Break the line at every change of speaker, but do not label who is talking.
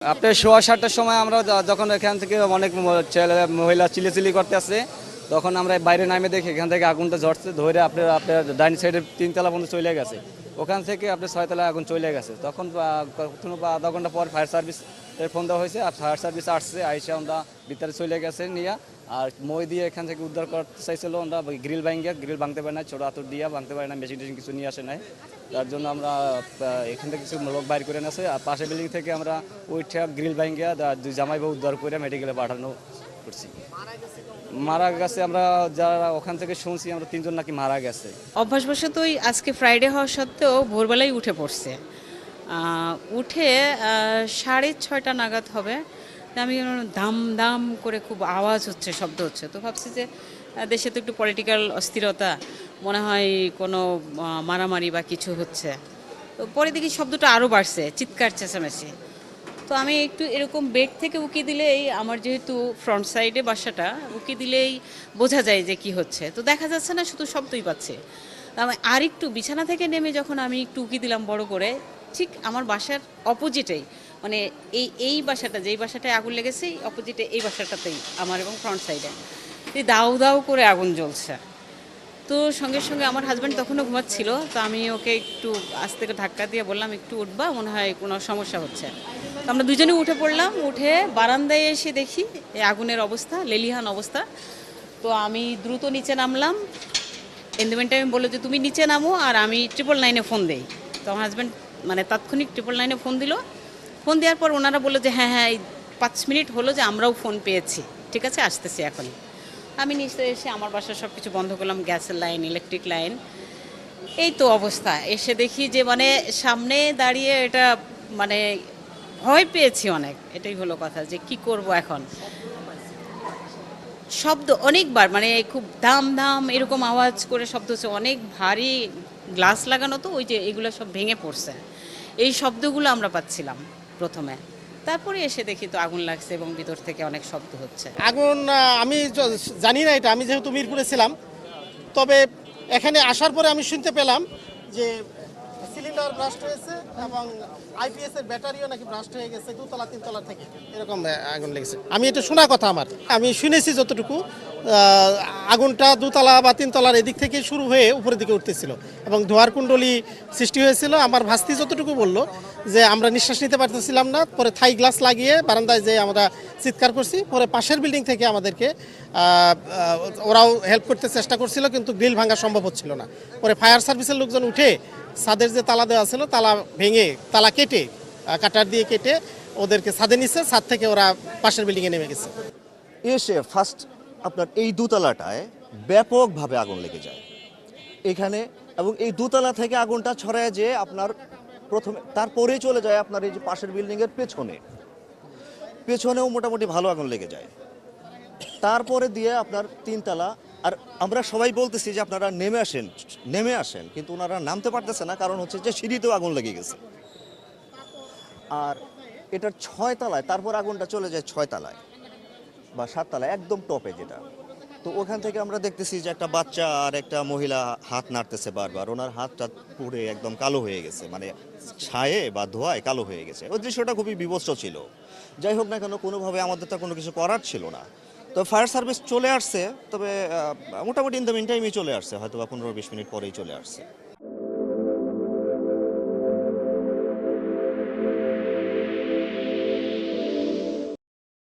আপনার 7:15টার সময় আমরা যখন এখান থেকে অনেক মহিলা চিল্লাচিল্লি করতে আসছে, তখন আমরা বাইরে নামে দেখি এখান থেকে আগুনটা ঝরছে, ধরে আপনার ডাইন সাইডের 3 তলা পর্যন্ত চলে গেছে। ওখান থেকে আপনার 6 তলায় আগুন চলে গেছে। তখন আধা ঘন্টা পর ফায়ার সার্ভিসের ফোন দেওয়া হয়েছে, আর ফায়ার সার্ভিস আসছে, আইসা আমরা ভিতরে চলে গেছে নিয়ে, আর মই দিয়ে এখান থেকে উদ্ধার করতে চাইছিল। আমরা গ্রিল ভাঙতে পারি না, ছোটো হাতুর দিয়ে ভাঙতে পারি না, মেশিন টেশিন কিছু নিয়ে আসে নাই। তার জন্য আমরা এখান থেকে কিছু লোক বাইর করে নিয়েছে, আর পাশের বিল্ডিং থেকে আমরা ওইটা গ্রিল ভাঙিয়া দুই জামাই বউ উদ্ধার করে মেডিকেলে পাঠানো করছি। মারা গেছে আমরা যারা ওখান থেকে শুনছি, আমরা 3জন নাকি মারা গেছে।
অভ্যাসবশতই আজকে ফ্রাইডে হওয়া সত্ত্বেও ভোরবেলায় উঠে পড়ছে। উঠে 6:30 নাগাদ হবে, আমি দাম দাম করে খুব আওয়াজ হচ্ছে, শব্দ হচ্ছে। তো ভাবছি যে দেশে তো একটু পলিটিক্যাল অস্থিরতা, মনে হয় কোনো মারামারি বা কিছু হচ্ছে। তো পরে দেখি শব্দটা আরও বাড়ছে, চিৎকার চেঁচামেচি। তো আমি একটু এরকম বেড থেকে উকি দিলেই, আমার যেহেতু ফ্রন্ট সাইডে বাসাটা, উকি দিলেই বোঝা যায় যে কি হচ্ছে। তো দেখা যাচ্ছে না, শুধু শব্দই পাচ্ছে। আমি আর একটু বিছানা থেকে নেমে যখন আমি একটু উকি দিলাম বড় করে, ঠিক আমার বাসার অপোজিটেই, মানে এই বাসাটা, যেই বাসাটায় আগুন লেগেছে অপোজিটে এই বাসাটাতেই আমার, এবং ফ্রন্ট সাইডে দাউ দাউ করে আগুন জ্বলছে। তো সঙ্গে সঙ্গে আমার হাজব্যান্ড তখনও ঘুমাচ্ছিল, তো আমি ওকে একটু আস্তে করে ধাক্কা দিয়ে বললাম, একটু উঠবা, মনে হয় কোনো সমস্যা হচ্ছে। তো আমরা দুজনে উঠে পড়লাম। উঠে বারান্দায় এসে দেখি এই আগুনের অবস্থা, লেলিহান অবস্থা। তো আমি দ্রুত নিচে নামলাম। এন্ডোমেন্টে আমি বললো যে তুমি নিচে নামো, আর আমি 999-এ ফোন দিই। তো আমার হাজব্যান্ড মানে তাৎক্ষণিক 999-এ ফোন দিল। ফোন দেওয়ার পর ওনারা বললো যে হ্যাঁ এই 5 মিনিট হলো যে আমরাও ফোন পেয়েছি, ঠিক আছে আসতেছি এখন। আমি নিচে এসে আমার বাসার সব কিছু বন্ধ করলাম, গ্যাসের লাইন, ইলেকট্রিক লাইন। এই তো অবস্থা। এসে দেখি যে মানে সামনে দাঁড়িয়ে এটা মানে ভয় পেয়েছি অনেক, এটাই হলো কথা, যে কি করব এখন। শব্দ অনেকবার, মানে খুব দাম দাম এরকম আওয়াজ করে শব্দ হচ্ছে, অনেক ভারী গ্লাস লাগানো, তো ওই যে এগুলো সব ভেঙে পড়ছে, এই শব্দগুলো আমরা পাচ্ছিলাম প্রথমে। তারপরে এসে দেখি তো আগুন লাগছে এবং ভিতর থেকে অনেক শব্দ হচ্ছে।
আগুন আমি জানি না এটা, আমি যেহেতু মিরপুরে ছিলাম, তবে এখানে আসার পরে আমি শুনতে পেলাম যে সিলিন্ডার ব্রাস্ট হয়েছে এবং আইপিএস এর ব্যাটারিও নাকি ব্রাস্ট হয়ে গেছে 2তলা 3তলা থেকে, এরকম আগুন লেগেছে। আমি এটা শোনা কথা, আমি শুনেছি যতটুকু, আগুনটা 2তলা বা 3তলার এদিক থেকে শুরু হয়ে উপরের দিকে উঠতেছিল এবং ধোঁয়ার কুণ্ডলী সৃষ্টি হয়েছিল। আমার ভাস্তি যতটুকু বললো যে আমরা নিঃশ্বাস নিতে পারতেছিলাম না, পরে থাই গ্লাস লাগিয়ে বারান্দায় যে আমরা চিৎকার করছি। পরে পাশের বিল্ডিং থেকে আমাদেরকে ওরাও হেল্প করতে চেষ্টা করছিল, কিন্তু গ্রিল ভাঙা সম্ভব হচ্ছিল না। পরে ফায়ার সার্ভিসের লোকজন উঠে ছাদের যে তালা দেওয়া ছিল, তালা ভেঙে, তালা কেটে, কাটার দিয়ে কেটে ওদেরকে ছাদে নিচ্ছে। ছাদ থেকে ওরা পাশের বিল্ডিংয়ে নেমে গেছে।
এসে ফার্স্ট আপনার এই 2তলাটায় ব্যাপকভাবে আগুন লেগে যায় এখানে, এবং এই 2তলা থেকে আগুনটা ছড়ায় যে আপনার প্রথমে, তারপরেই চলে যায় আপনার এই যে পাশের বিল্ডিংয়ের পেছনেও মোটামুটি ভালো আগুন লেগে যায়। তারপরে দিয়ে আপনার 3তলা, আর আমরা সবাই বলতেছি যে আপনারা নেমে আসেন, কিন্তু ওনারা নামতে পারতেছে না, কারণ হচ্ছে যে সিঁড়িতেও আগুন লেগে গেছে। আর এটার 6তলায় তারপর আগুনটা চলে যায় 6তলায় বা 7তলায়, একদম টপে যেটা। তো ওখান থেকে আমরা দেখতেছি যে একটা বাচ্চা আর একটা মহিলা হাত নাড়তেছে বারবার, ওনার হাতটা পুড়ে একদম কালো হয়ে গেছে, মানে ছায়ে বা ধোঁয়ায় কালো হয়ে গেছে। ওই দৃশ্যটা খুবই বিভৎস ছিল। যাই হোক না কেন, কোনোভাবে আমাদের তো কোনো কিছু করার ছিল না। তো ফায়ার সার্ভিস চলে আসছে, তবে মোটামুটি ইন দ্য মিন টাইমই চলে আসছে, হয়তো বা 15-20 মিনিট পরেই চলে আসছে।